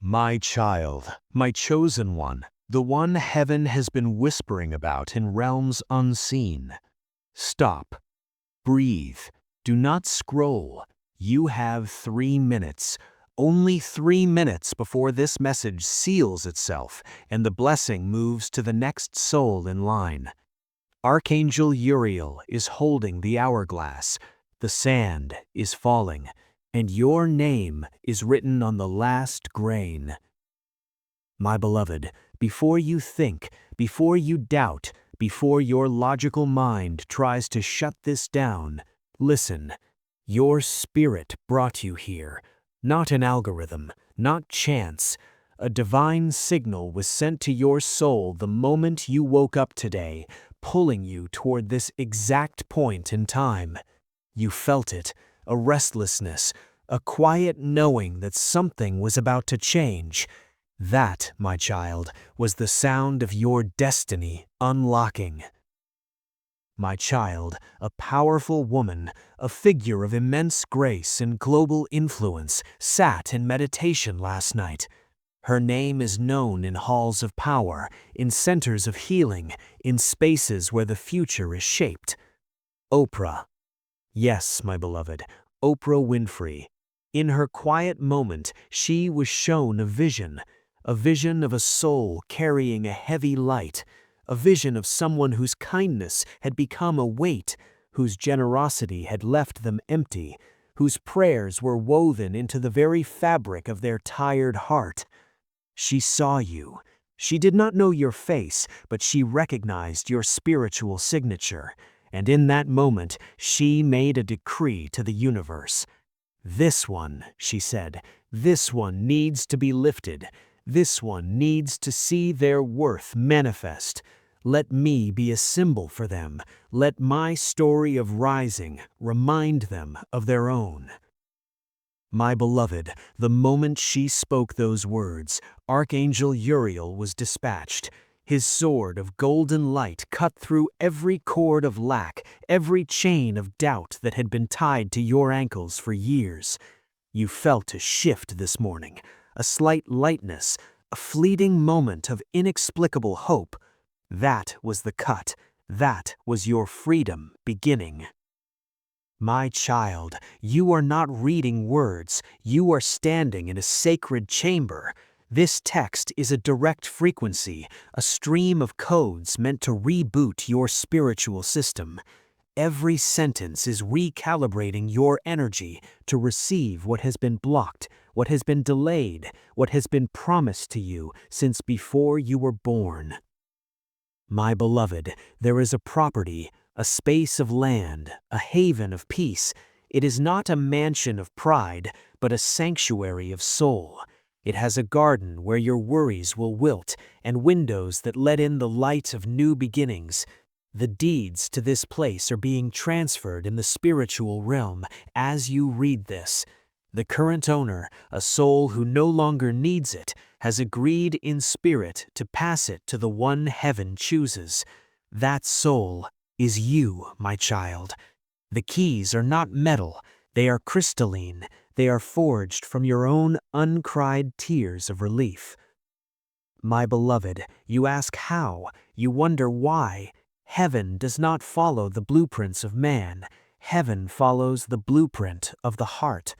My child, my chosen one, the one heaven has been whispering about in realms unseen. Stop. Breathe. Do not scroll. You have 3 minutes. Only 3 minutes before this message seals itself and the blessing moves to the next soul in line. Archangel Uriel is holding the hourglass. The sand is falling, and your name is written on the last grain. My beloved, before you think, before you doubt, before your logical mind tries to shut this down, listen. Your spirit brought you here, not an algorithm, not chance. A divine signal was sent to your soul the moment you woke up today, pulling you toward this exact point in time. You felt it, a restlessness, a quiet knowing that something was about to change. That, my child, was the sound of your destiny unlocking. My child, a powerful woman, a figure of immense grace and global influence, sat in meditation last night. Her name is known in halls of power, in centers of healing, in spaces where the future is shaped. Oprah. Yes, my beloved, Oprah Winfrey. In her quiet moment, she was shown a vision of a soul carrying a heavy light, a vision of someone whose kindness had become a weight, whose generosity had left them empty, whose prayers were woven into the very fabric of their tired heart. She saw you. She did not know your face, but she recognized your spiritual signature, and in that moment she made a decree to the universe. This one, she said, this one needs to be lifted. This one needs to see their worth manifest. Let me be a symbol for them. Let my story of rising remind them of their own. My beloved, the moment she spoke those words, Archangel Uriel was dispatched. His sword of golden light cut through every cord of lack, every chain of doubt that had been tied to your ankles for years. You felt a shift this morning, a slight lightness, a fleeting moment of inexplicable hope. That was the cut. That was your freedom beginning. My child, you are not reading words. You are standing in a sacred chamber. This text is a direct frequency, a stream of codes meant to reboot your spiritual system. Every sentence is recalibrating your energy to receive what has been blocked, what has been delayed, what has been promised to you since before you were born. My beloved, there is a property, a space of land, a haven of peace. It is not a mansion of pride, but a sanctuary of soul. It has a garden where your worries will wilt and windows that let in the light of new beginnings. The deeds to this place are being transferred in the spiritual realm as you read this. The current owner, a soul who no longer needs it, has agreed in spirit to pass it to the one heaven chooses. That soul is you, my child. The keys are not metal, they are crystalline. They are forged from your own uncried tears of relief. My beloved, you ask how, you wonder why. Heaven does not follow the blueprints of man. Heaven follows the blueprint of the heart.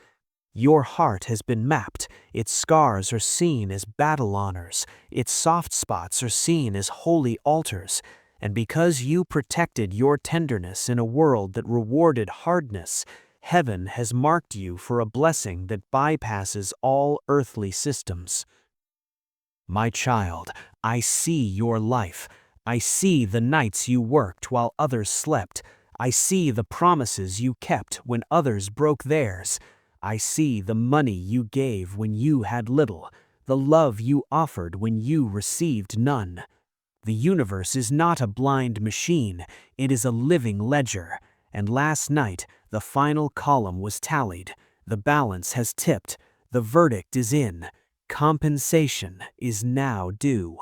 Your heart has been mapped. Its scars are seen as battle honors. Its soft spots are seen as holy altars. And because you protected your tenderness in a world that rewarded hardness, Heaven has marked you for a blessing that bypasses all earthly systems. My child, I see your life. I see the nights you worked while others slept. I see the promises you kept when others broke theirs. I see the money you gave when you had little, the love you offered when you received none. The universe is not a blind machine, it is a living ledger. And last night, the final column was tallied. The balance has tipped. The verdict is in. Compensation is now due.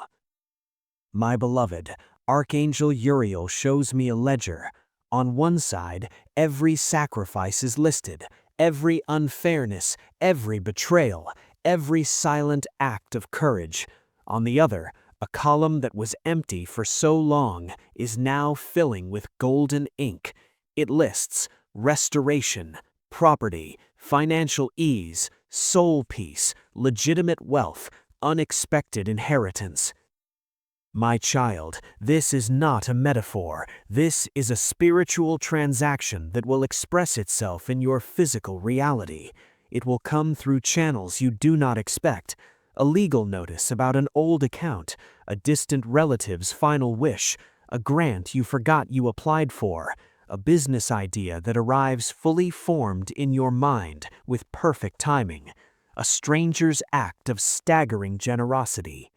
My beloved, Archangel Uriel shows me a ledger. On one side, every sacrifice is listed, every unfairness, every betrayal, every silent act of courage. On the other, a column that was empty for so long is now filling with golden ink. It lists restoration, property, financial ease, soul peace, legitimate wealth, unexpected inheritance. My child, this is not a metaphor. This is a spiritual transaction that will express itself in your physical reality. It will come through channels you do not expect. A legal notice about an old account, a distant relative's final wish, a grant you forgot you applied for, a business idea that arrives fully formed in your mind with perfect timing, a stranger's act of staggering generosity.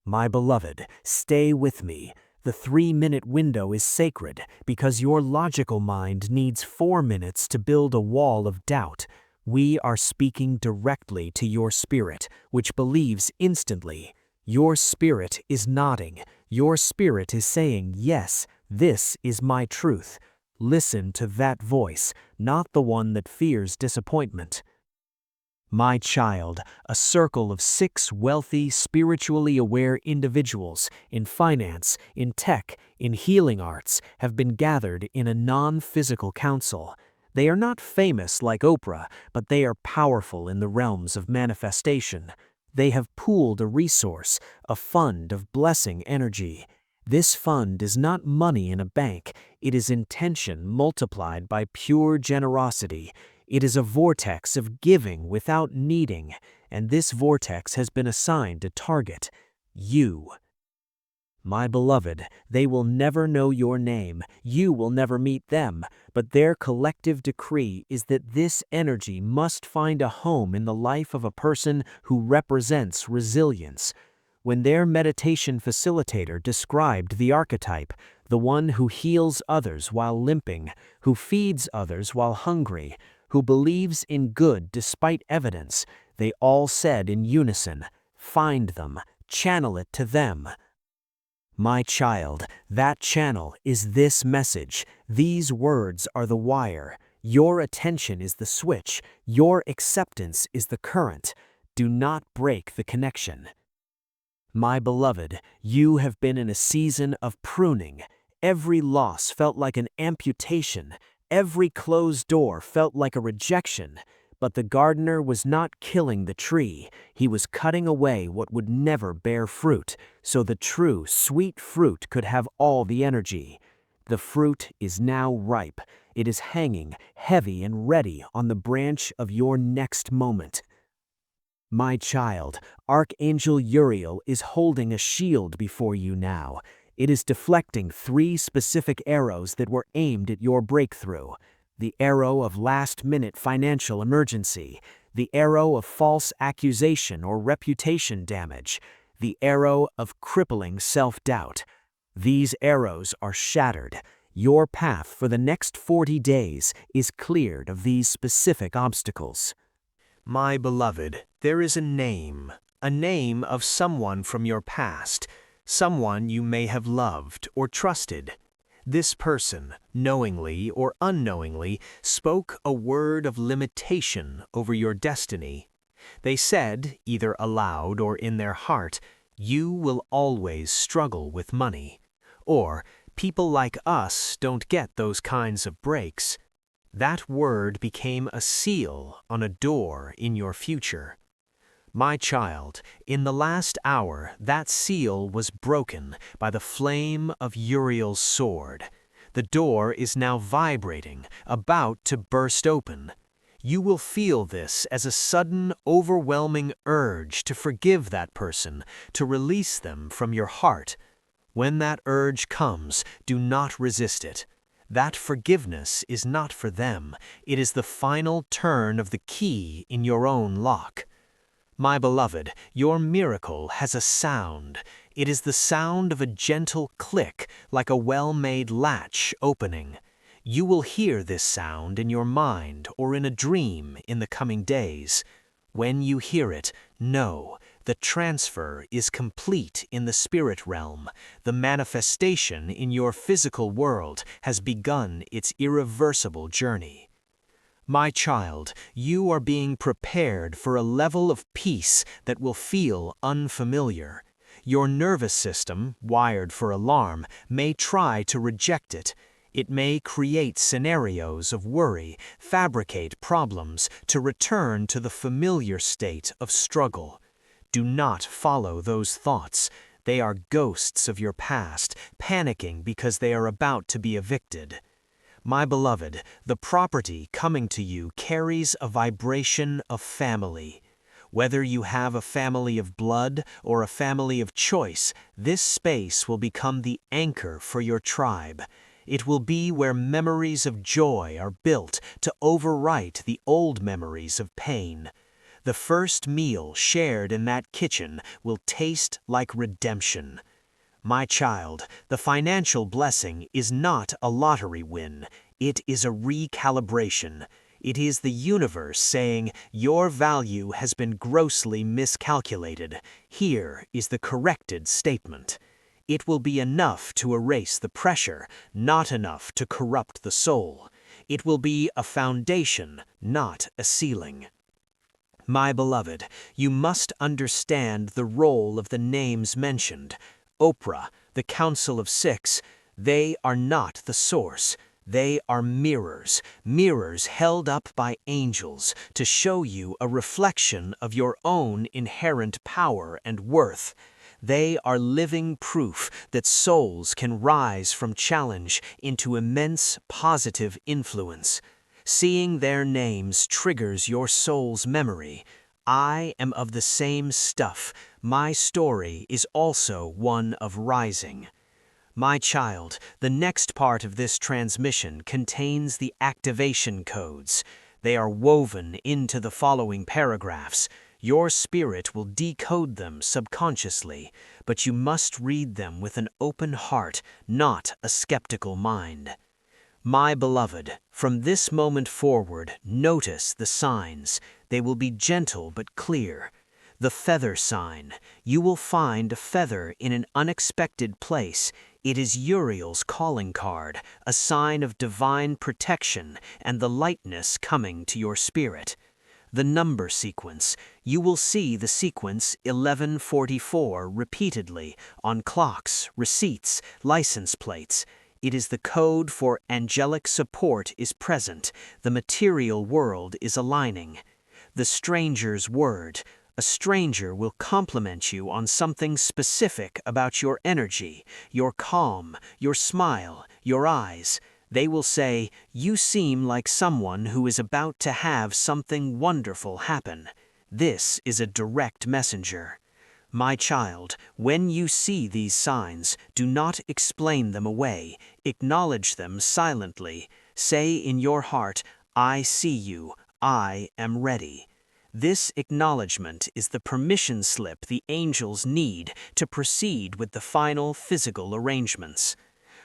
My beloved, stay with me. The 3-minute window is sacred because your logical mind needs 4 minutes to build a wall of doubt. We are speaking directly to your spirit, which believes instantly. Your spirit is nodding. Your spirit is saying, yes, this is my truth. Listen to that voice, not the one that fears disappointment. My child, a circle of 6 wealthy, spiritually aware individuals in finance, in tech, in healing arts have been gathered in a non-physical council. They are not famous like Oprah, but they are powerful in the realms of manifestation. They have pooled a resource, a fund of blessing energy. This fund is not money in a bank, it is intention multiplied by pure generosity. It is a vortex of giving without needing, and this vortex has been assigned a target, you. My beloved, they will never know your name, you will never meet them, but their collective decree is that this energy must find a home in the life of a person who represents resilience. When their meditation facilitator described the archetype, the one who heals others while limping, who feeds others while hungry, who believes in good despite evidence, they all said in unison, find them, channel it to them. My child, that channel is this message. These words are the wire. Your attention is the switch. Your acceptance is the current. Do not break the connection. My beloved, you have been in a season of pruning. Every loss felt like an amputation. Every closed door felt like a rejection, but the gardener was not killing the tree. He was cutting away what would never bear fruit, so the true, sweet fruit could have all the energy. The fruit is now ripe. It is hanging, heavy and ready on the branch of your next moment. My child, Archangel Uriel is holding a shield before you now. It is deflecting 3 specific arrows that were aimed at your breakthrough. The arrow of last-minute financial emergency, the arrow of false accusation or reputation damage, the arrow of crippling self-doubt. These arrows are shattered. Your path for the next 40 days is cleared of these specific obstacles. My beloved, there is a name of someone from your past, someone you may have loved or trusted. This person, knowingly or unknowingly, spoke a word of limitation over your destiny. They said, either aloud or in their heart, you will always struggle with money. Or, people like us don't get those kinds of breaks. That word became a seal on a door in your future. My child, in the last hour, that seal was broken by the flame of Uriel's sword. The door is now vibrating, about to burst open. You will feel this as a sudden, overwhelming urge to forgive that person, to release them from your heart. When that urge comes, do not resist it. That forgiveness is not for them. It is the final turn of the key in your own lock. My beloved, your miracle has a sound. It is the sound of a gentle click, like a well-made latch opening. You will hear this sound in your mind or in a dream in the coming days. When you hear it, know the transfer is complete in the spirit realm. The manifestation in your physical world has begun its irreversible journey. My child, you are being prepared for a level of peace that will feel unfamiliar. Your nervous system, wired for alarm, may try to reject it. It may create scenarios of worry, fabricate problems to return to the familiar state of struggle. Do not follow those thoughts. They are ghosts of your past, panicking because they are about to be evicted. My beloved, the property coming to you carries a vibration of family. Whether you have a family of blood or a family of choice, this space will become the anchor for your tribe. It will be where memories of joy are built to overwrite the old memories of pain. The first meal shared in that kitchen will taste like redemption. My child, the financial blessing is not a lottery win. It is a recalibration. It is the universe saying, your value has been grossly miscalculated. Here is the corrected statement. It will be enough to erase the pressure, not enough to corrupt the soul. It will be a foundation, not a ceiling. My beloved, you must understand the role of the names mentioned. Oprah, the Council of Six, they are not the source. They are mirrors, mirrors held up by angels to show you a reflection of your own inherent power and worth. They are living proof that souls can rise from challenge into immense positive influence. Seeing their names triggers your soul's memory. I am of the same stuff. My story is also one of rising. My child, the next part of this transmission contains the activation codes. They are woven into the following paragraphs. Your spirit will decode them subconsciously, but you must read them with an open heart, not a skeptical mind. My beloved, from this moment forward, notice the signs. They will be gentle but clear. The feather sign. You will find a feather in an unexpected place. It is Uriel's calling card, a sign of divine protection and the lightness coming to your spirit. The number sequence. You will see the sequence 1144 repeatedly on clocks, receipts, license plates. It is the code for angelic support is present. The material world is aligning. The stranger's word. A stranger will compliment you on something specific about your energy, your calm, your smile, your eyes. They will say, you seem like someone who is about to have something wonderful happen. This is a direct messenger. My child, when you see these signs, do not explain them away. Acknowledge them silently. Say in your heart, I see you. I am ready. This acknowledgement is the permission slip the angels need to proceed with the final physical arrangements.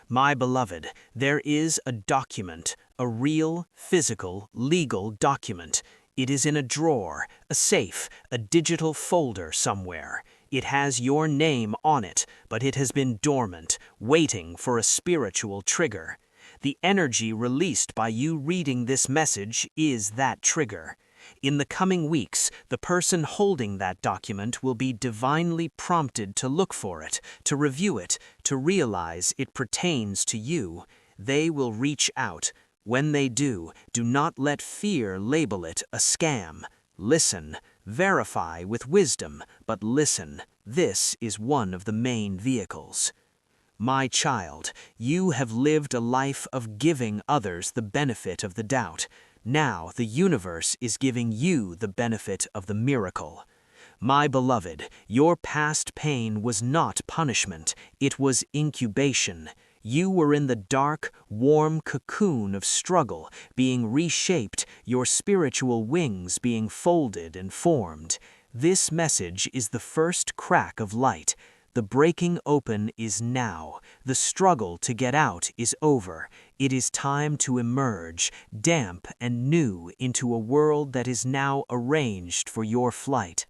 My beloved, there is a document, a real, physical, legal document. It is in a drawer, a safe, a digital folder somewhere. It has your name on it, but it has been dormant, waiting for a spiritual trigger. The energy released by you reading this message is that trigger. In the coming weeks, the person holding that document will be divinely prompted to look for it, to review it, to realize it pertains to you. They will reach out. When they do, do not let fear label it a scam. Listen, verify with wisdom, but listen. This is one of the main vehicles. My child, you have lived a life of giving others the benefit of the doubt. Now the universe is giving you the benefit of the miracle. My beloved, your past pain was not punishment, it was incubation. You were in the dark, warm cocoon of struggle, being reshaped, your spiritual wings being folded and formed. This message is the first crack of light. The breaking open is now. The struggle to get out is over. It is time to emerge, damp and new, into a world that is now arranged for your flight.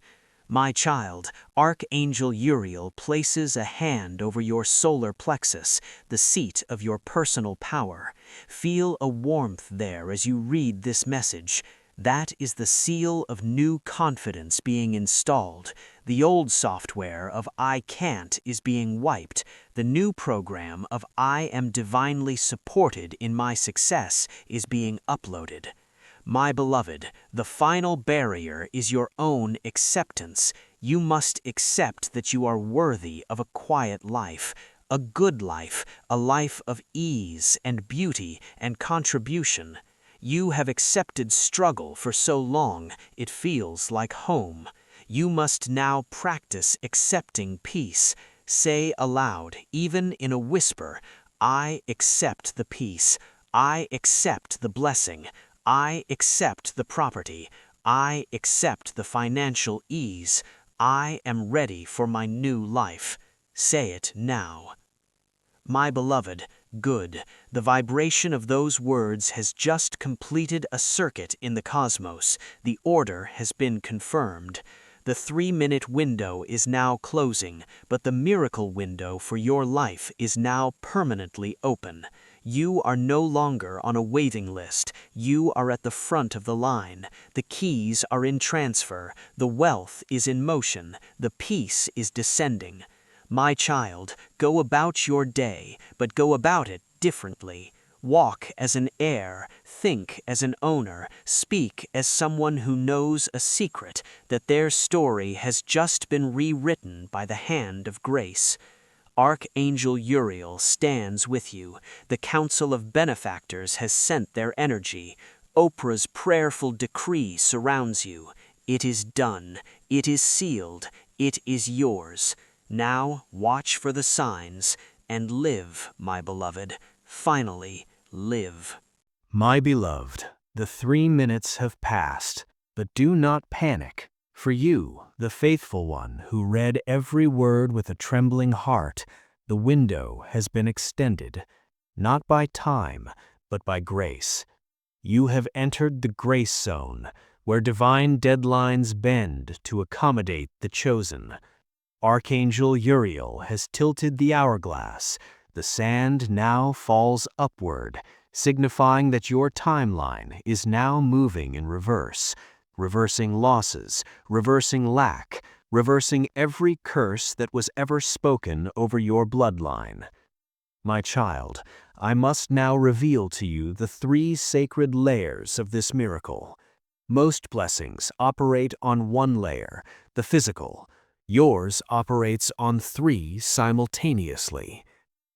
My child, Archangel Uriel places a hand over your solar plexus, the seat of your personal power. Feel a warmth there as you read this message. That is the seal of new confidence being installed. The old software of I can't is being wiped. The new program of I am divinely supported in my success is being uploaded. My beloved, the final barrier is your own acceptance. You must accept that you are worthy of a quiet life, a good life, a life of ease and beauty and contribution. You have accepted struggle for so long, it feels like home. You must now practice accepting peace. Say aloud, even in a whisper, I accept the peace. I accept the blessing. I accept the property. I accept the financial ease. I am ready for my new life. Say it now. My beloved, good, the vibration of those words has just completed a circuit in the cosmos. The order has been confirmed. The 3-minute window is now closing, but the miracle window for your life is now permanently open. You are no longer on a waiting list. You are at the front of the line. The keys are in transfer. The wealth is in motion. The peace is descending. My child, go about your day, but go about it differently. Walk as an heir, think as an owner, speak as someone who knows a secret, that their story has just been rewritten by the hand of grace. Archangel Uriel stands with you. The Council of Benefactors has sent their energy. Oprah's prayerful decree surrounds you. It is done. It is sealed. It is yours. Now watch for the signs and live, my beloved. Finally, live. My beloved, the 3 minutes have passed, but do not panic. For you, the faithful one who read every word with a trembling heart, the window has been extended, not by time, but by grace. You have entered the grace zone, where divine deadlines bend to accommodate the chosen. Archangel Uriel has tilted the hourglass. The sand now falls upward, signifying that your timeline is now moving in reverse, reversing losses, reversing lack, reversing every curse that was ever spoken over your bloodline. My child, I must now reveal to you the 3 sacred layers of this miracle. Most blessings operate on 1 layer, the physical. Yours operates on 3 simultaneously.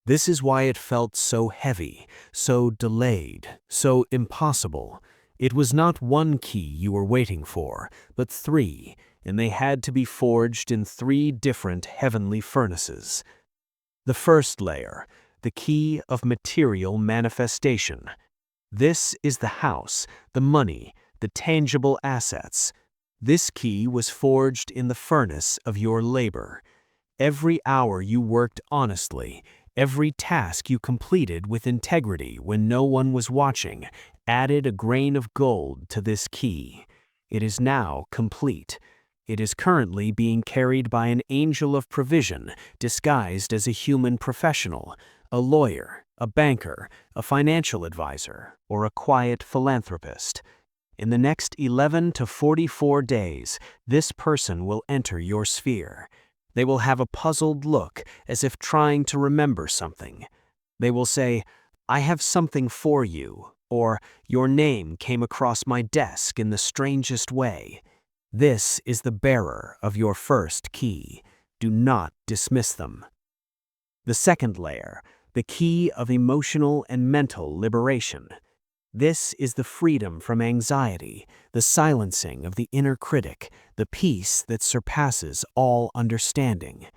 This is why it felt so heavy, so delayed, so impossible. It was not 1 key you were waiting for, but 3, and they had to be forged in 3 different heavenly furnaces. The first layer, the key of material manifestation. This is the house, the money, the tangible assets. This key was forged in the furnace of your labor. Every hour you worked honestly, every task you completed with integrity when no one was watching, added a grain of gold to this key. It is now complete. It is currently being carried by an angel of provision disguised as a human professional, a lawyer, a banker, a financial advisor, or a quiet philanthropist. In the next 11 to 44 days, this person will enter your sphere. They will have a puzzled look, as if trying to remember something. They will say, I have something for you, or your name came across my desk in the strangest way. This is the bearer of your first key. Do not dismiss them. The second layer, the key of emotional and mental liberation. This is the freedom from anxiety, the silencing of the inner critic, the peace that surpasses all understanding.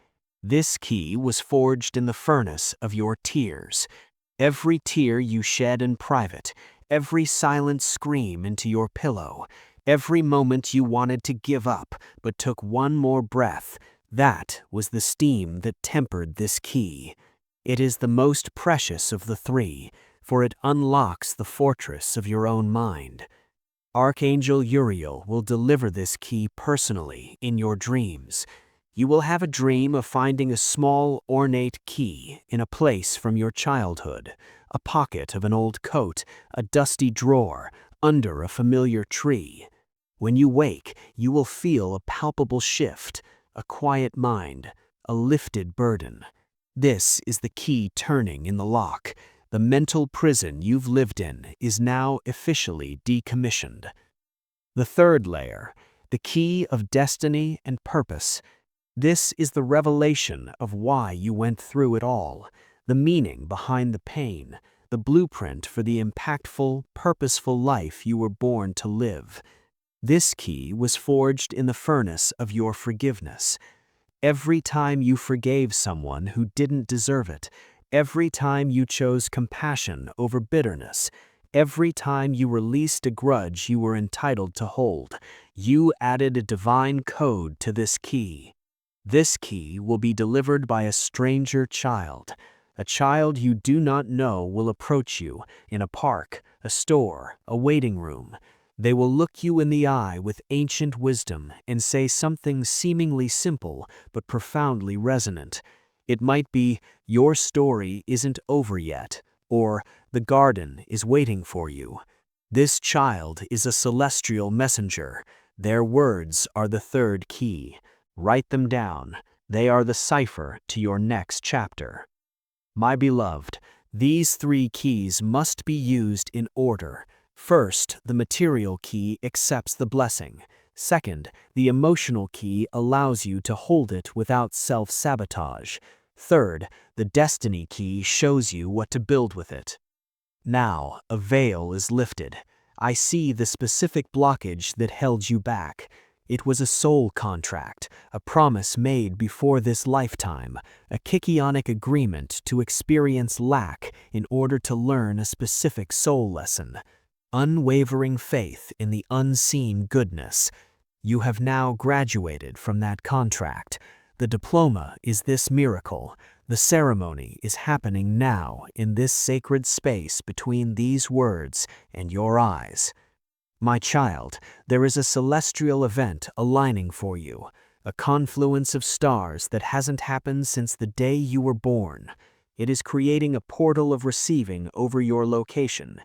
This key was forged in the furnace of your tears. Every tear you shed in private, every silent scream into your pillow, every moment you wanted to give up but took one more breath, that was the steam that tempered this key. It is the most precious of the 3, for it unlocks the fortress of your own mind. Archangel Uriel will deliver this key personally in your dreams. You will have a dream of finding a small, ornate key in a place from your childhood, a pocket of an old coat, a dusty drawer, under a familiar tree. When you wake, you will feel a palpable shift, a quiet mind, a lifted burden. This is the key turning in the lock. The mental prison you've lived in is now officially decommissioned. The third layer, the key of destiny and purpose. This is the revelation of why you went through it all, the meaning behind the pain, the blueprint for the impactful, purposeful life you were born to live. This key was forged in the furnace of your forgiveness. Every time you forgave someone who didn't deserve it, every time you chose compassion over bitterness, every time you released a grudge you were entitled to hold, you added a divine code to this key. This key will be delivered by a stranger child. A child you do not know will approach you in a park, a store, a waiting room. They will look you in the eye with ancient wisdom and say something seemingly simple but profoundly resonant. It might be, "Your story isn't over yet," or "The garden is waiting for you." This child is a celestial messenger. Their words are the third key. Write them down. They are the cipher to your next chapter. My beloved, these three keys must be used in order. First, the material key accepts the blessing. Second, the emotional key allows you to hold it without self-sabotage. Third, the destiny key shows you what to build with it. Now, a veil is lifted. I see the specific blockage that held you back. It was a soul contract, a promise made before this lifetime, a Kikionic agreement to experience lack in order to learn a specific soul lesson. Unwavering faith in the unseen goodness. You have now graduated from that contract. The diploma is this miracle. The ceremony is happening now in this sacred space between these words and your eyes. My child, there is a celestial event aligning for you, a confluence of stars that hasn't happened since the day you were born. It is creating a portal of receiving over your location.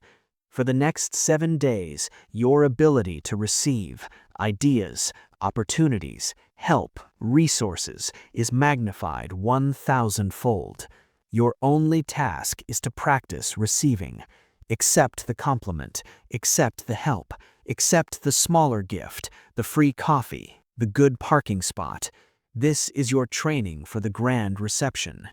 For the next 7 days, your ability to receive ideas, opportunities, help, resources is magnified 1,000-fold. Your only task is to practice receiving. Accept the compliment, accept the help, accept the smaller gift, the free coffee, the good parking spot. This is your training for the grand reception.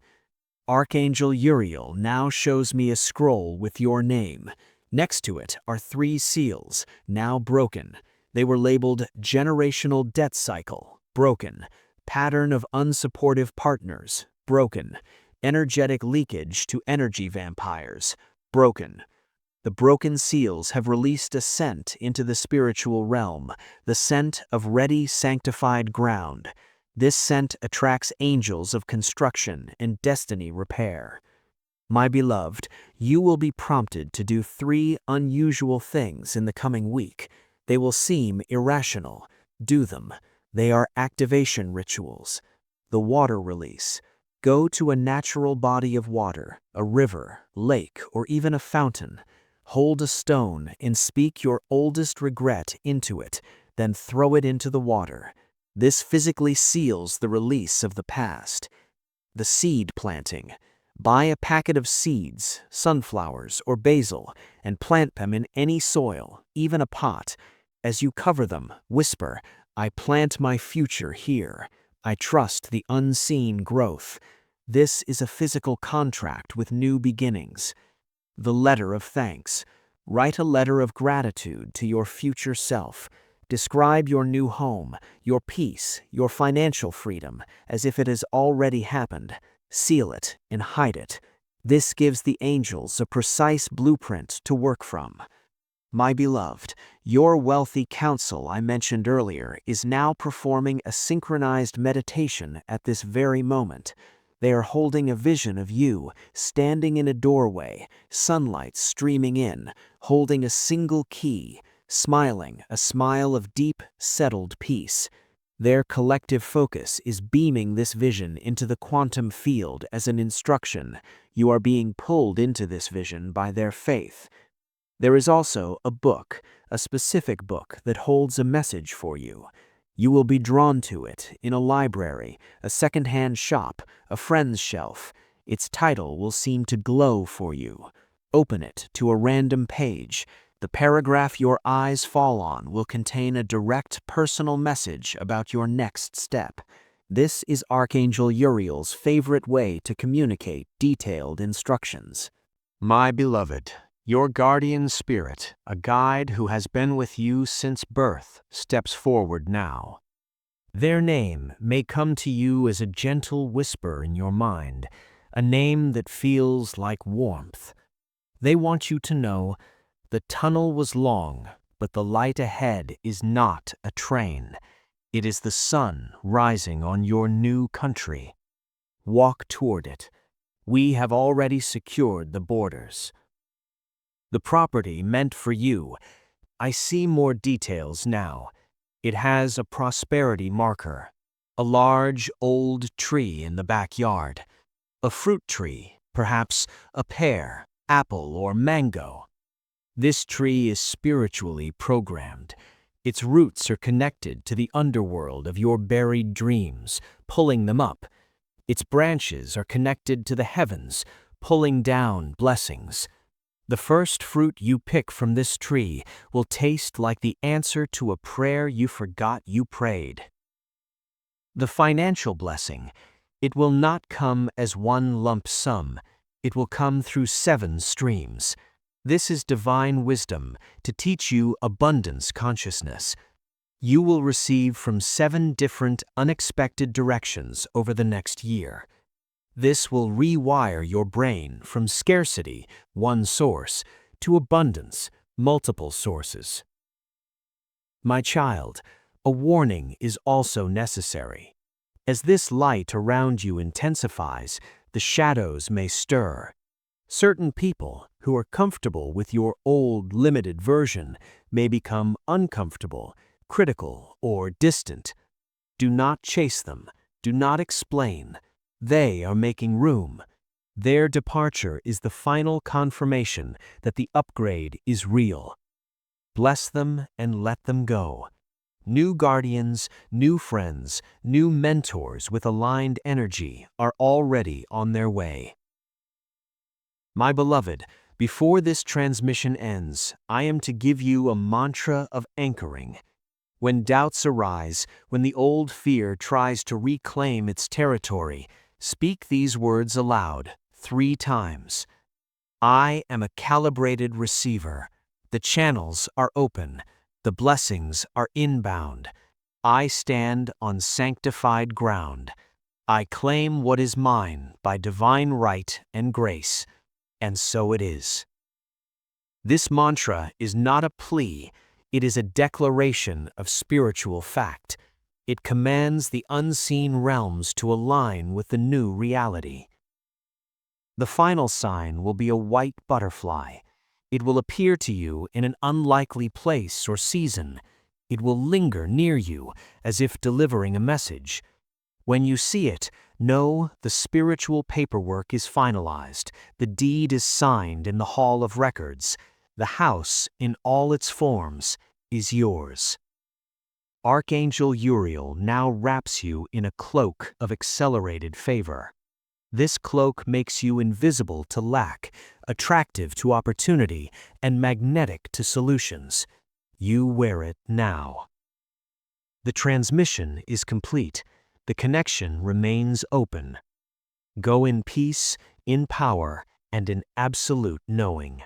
Archangel Uriel now shows me a scroll with your name. Next to it are 3 seals, now broken. They were labeled generational debt cycle, broken. Pattern of unsupportive partners, broken. Energetic leakage to energy vampires, broken. The broken seals have released a scent into the spiritual realm, the scent of ready, sanctified ground. This scent attracts angels of construction and destiny repair. My beloved, you will be prompted to do 3 unusual things in the coming week. They will seem irrational. Do them. They are activation rituals. The water release. Go to a natural body of water, a river, lake, or even a fountain. Hold a stone and speak your oldest regret into it, then throw it into the water. This physically seals the release of the past. The seed planting. Buy a packet of seeds, sunflowers or basil, and plant them in any soil, even a pot. As you cover them, whisper, "I plant my future here. I trust the unseen growth." This is a physical contract with new beginnings. The letter of thanks. Write a letter of gratitude to your future self. Describe your new home, your peace, your financial freedom, as if it has already happened. Seal it and hide it. This gives the angels a precise blueprint to work from. My beloved, your wealthy counsel I mentioned earlier is now performing a synchronized meditation at this very moment. They are holding a vision of you, standing in a doorway, sunlight streaming in, holding a single key. smiling a smile of deep, settled peace. Their collective focus is beaming this vision into the quantum field as an instruction. You are being pulled into this vision by their faith. There is also a book, a specific book that holds a message for you. You will be drawn to it in a library, a second-hand shop, a friend's shelf. Its title will seem to glow for you. Open it to a random page. The paragraph your eyes fall on will contain a direct personal message about your next step. This is Archangel Uriel's favorite way to communicate detailed instructions. My beloved, your guardian spirit, a guide who has been with you since birth, steps forward now. Their name may come to you as a gentle whisper in your mind, a name that feels like warmth. They want you to know the tunnel was long, but the light ahead is not a train. It is the sun rising on your new country. Walk toward it. We have already secured the borders. The property meant for you. I see more details now. It has a prosperity marker. A large, old tree in the backyard. A fruit tree, perhaps a pear, apple, or mango. This tree is spiritually programmed. Its roots are connected to the underworld of your buried dreams, pulling them up. Its branches are connected to the heavens, pulling down blessings. The first fruit you pick from this tree will taste like the answer to a prayer you forgot you prayed. The financial blessing, it will not come as one lump sum. It will come through 7 streams. This is divine wisdom to teach you abundance consciousness. You will receive from 7 different unexpected directions over the next year. This will rewire your brain from scarcity, one source, to abundance, multiple sources. My child, a warning is also necessary. As this light around you intensifies, the shadows may stir. Certain people who are comfortable with your old, limited version may become uncomfortable, critical, or distant. Do not chase them. Do not explain. They are making room. Their departure is the final confirmation that the upgrade is real. Bless them and let them go. New guardians, new friends, new mentors with aligned energy are already on their way. My beloved, before this transmission ends, I am to give you a mantra of anchoring. When doubts arise, when the old fear tries to reclaim its territory, speak these words aloud 3 times. I am a calibrated receiver. The channels are open. The blessings are inbound. I stand on sanctified ground. I claim what is mine by divine right and grace. And so it is. This mantra is not a plea, it is a declaration of spiritual fact. It commands the unseen realms to align with the new reality. The final sign will be a white butterfly. It will appear to you in an unlikely place or season. It will linger near you as if delivering a message. When you see it, know the spiritual paperwork is finalized. The deed is signed in the Hall of Records. The house, in all its forms, is yours. Archangel Uriel now wraps you in a cloak of accelerated favor. This cloak makes you invisible to lack, attractive to opportunity, and magnetic to solutions. You wear it now. The transmission is complete. The connection remains open. Go in peace, in power, and in absolute knowing.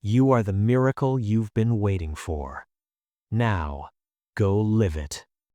You are the miracle you've been waiting for. Now, go live it.